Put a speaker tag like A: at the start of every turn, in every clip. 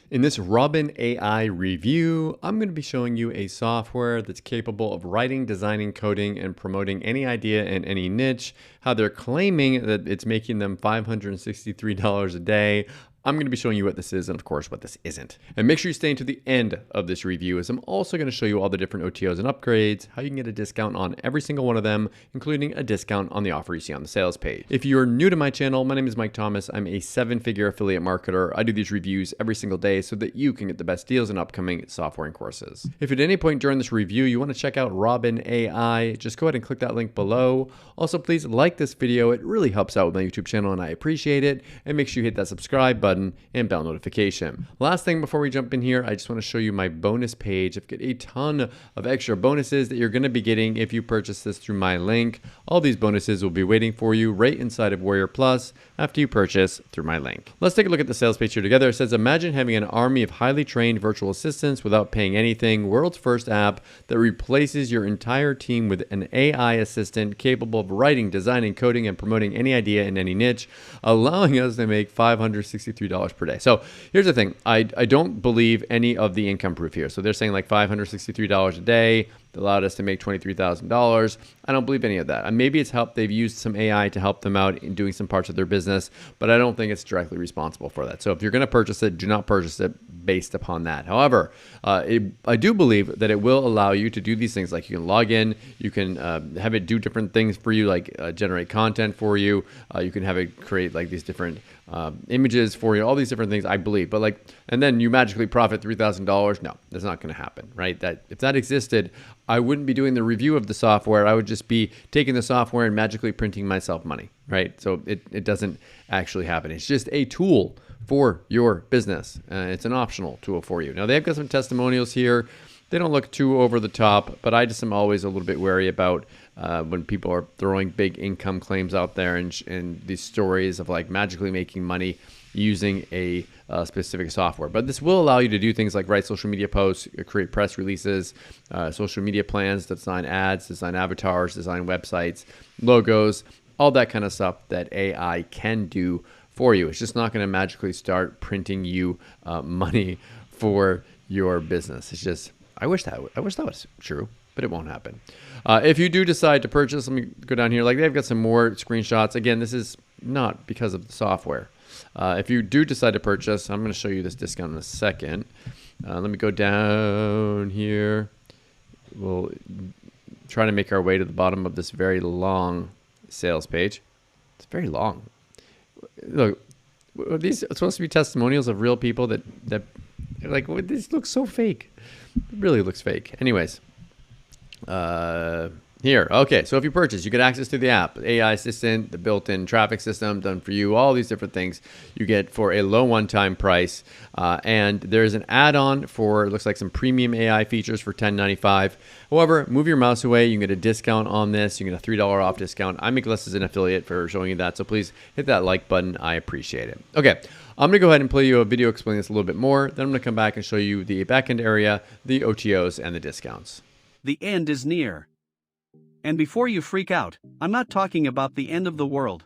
A: In this Robin AI review, I'm going to be showing you a software that's capable of writing, designing, coding, and promoting any idea in any niche, how they're claiming that it's making them $563 a day. I'm going to be showing you what this is and, of course, what this isn't. And make sure you stay until the end of this review, as I'm also going to show you all the different OTOs and upgrades, how you can get a discount on every single one of them, including a discount on the offer you see on the sales page. If you're new to my channel, my name is Mike Thomas. I'm a 7-figure affiliate marketer. I do these reviews every single day so that you can get the best deals in upcoming software and courses. If at any point during this review you want to check out Robin AI, just go ahead and click that link below. Also, please like this video. It really helps out with my YouTube channel and I appreciate it. And make sure you hit that subscribe button and bell notification. Last thing before we jump in here, I just want to show you my bonus page. I've got a ton of extra bonuses that you're going to be getting if you purchase this through my link. All these bonuses will be waiting for you right inside of Warrior Plus after you purchase through my link. Let's take a look at the sales page here together. It says, imagine having an army of highly trained virtual assistants without paying anything. World's first app that replaces your entire team with an AI assistant capable of writing, designing, coding, and promoting any idea in any niche, allowing us to make $563 per day. So here's the thing. I don't believe any of the income proof here. So they're saying like $563 a day. They allowed us to make $23,000. I don't believe any of that. Maybe it's helped. They've used some AI to help them out in doing some parts of their business, but I don't think it's directly responsible for that. So if you're going to purchase it, do not purchase it based upon that. However, I do believe that it will allow you to do these things. Like you can log in, you can have it do different things for you, like generate content for you. You can have it create like these different images for you, all these different things, I believe. But like, and then you magically profit $3,000. No, that's not going to happen, right? That if that existed, I wouldn't be doing the review of the software. I would just be taking the software and magically printing myself money, right? So it doesn't actually happen. It's just a tool for your business. It's an optional tool for you. Now they've got some testimonials here. They don't look too over the top, but I just am always a little bit wary about when people are throwing big income claims out there and these stories of like magically making money using a specific software. But this will allow you to do things like write social media posts, create press releases, social media plans, design ads, design avatars, design websites, logos, all that kind of stuff that AI can do for you. It's just not going to magically start printing you money for your business. It's just, I wish that was true, but it won't happen. If you do decide to purchase, let me go down here. Like they've got some more screenshots. Again, this is not because of the software. If you do decide to purchase, I'm going to show you this discount in a second. Let me go down here. We'll try to make our way to the bottom of this very long sales page. It's very long. Look, are these supposed to be testimonials of real people that like, this looks so fake. It really looks fake. Anyways, here. Okay, so if you purchase, you get access to the app, AI assistant, the built-in traffic system done for you, all these different things you get for a low one-time price. And there's an add-on for, it looks like some premium AI features for $10.95. However, move your mouse away. You can get a discount on this. You can get a $3 off discount. I make less as an affiliate for showing you that. So please hit that like button. I appreciate it. Okay, I'm going to go ahead and play you a video explaining this a little bit more. Then I'm going to come back and show you the backend area, the OTOs, and the discounts.
B: The end is near. And before you freak out, I'm not talking about the end of the world.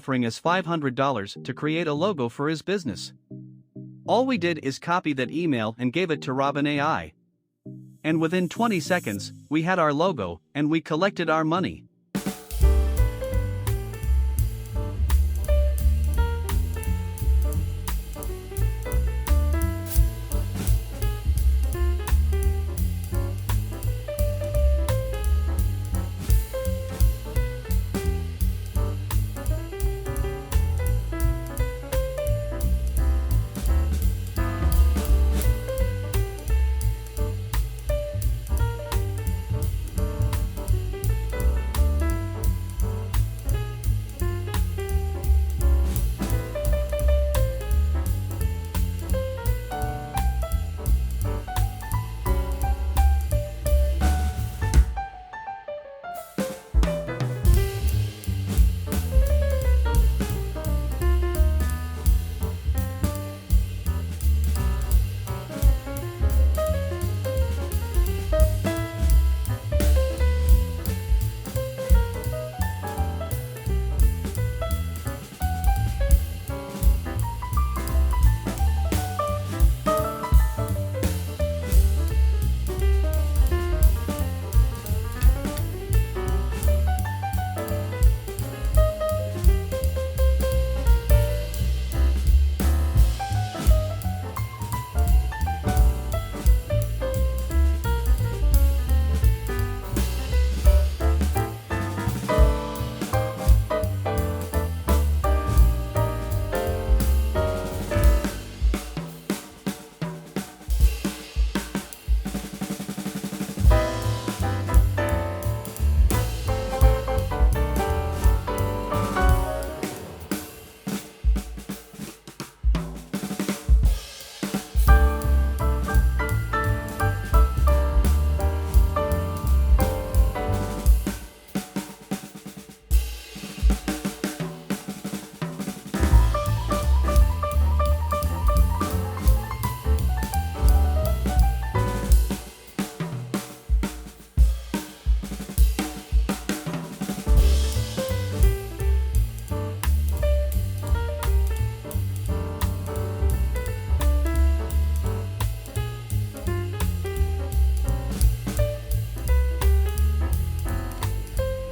B: offering us $500 to create a logo for his business. All we did is copy that email and gave it to Robin AI. And within 20 seconds, we had our logo, and we collected our money.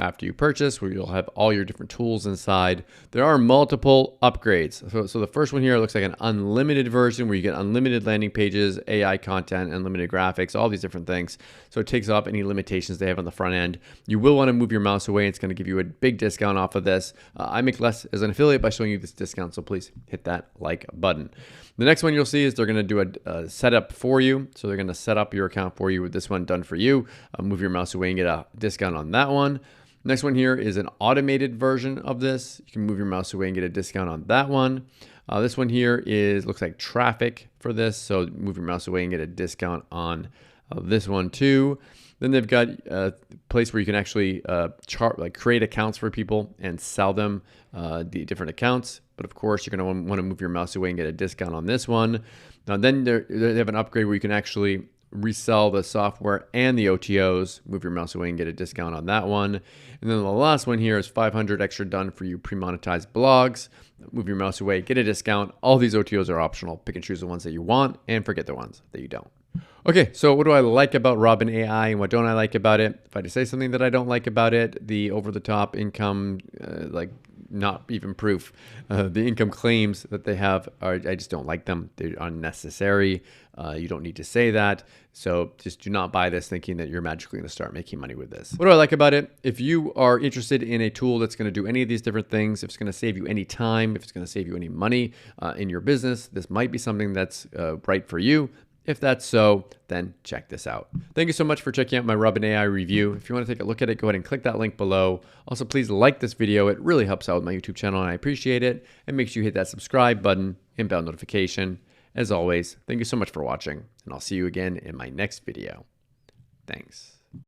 A: After you purchase, where you'll have all your different tools inside. There are multiple upgrades. So the first one here looks like an unlimited version where you get unlimited landing pages, AI content, unlimited graphics, all these different things. So it takes off any limitations they have on the front end. You will want to move your mouse away. It's going to give you a big discount off of this. I make less as an affiliate by showing you this discount, so please hit that like button. The next one you'll see is they're going to do a setup for you. So they're going to set up your account for you with this one done for you. Move your mouse away and get a discount on that one. Next one here is an automated version of this. You can move your mouse away and get a discount on that one. This one here looks like traffic for this. So move your mouse away and get a discount on this one too. Then they've got a place where you can actually create accounts for people and sell them the different accounts. But of course, you're going to want to move your mouse away and get a discount on this one. Now, then they have an upgrade where you can actually resell the software and the OTOs. Move your mouse away and get a discount on that one. And then the last one here is 500 extra done for you pre-monetized blogs. Move your mouse away, get a discount. All these OTOs are optional. Pick and choose the ones that you want and forget the ones that you don't. Okay, so what do I like about Robin AI and what don't I like about it? If I had to say something that I don't like about it, the over-the-top income, not even proof. The income claims that they have, I just don't like them. They're unnecessary. You don't need to say that. So just do not buy this thinking that you're magically going to start making money with this. What do I like about it? If you are interested in a tool that's going to do any of these different things, if it's going to save you any time, if it's going to save you any money in your business, this might be something that's right for you. If that's so, then check this out. Thank you so much for checking out my Robin AI review. If you want to take a look at it, go ahead and click that link below. Also, please like this video. It really helps out with my YouTube channel and I appreciate it. And make sure you hit that subscribe button and bell notification. As always, thank you so much for watching and I'll see you again in my next video. Thanks.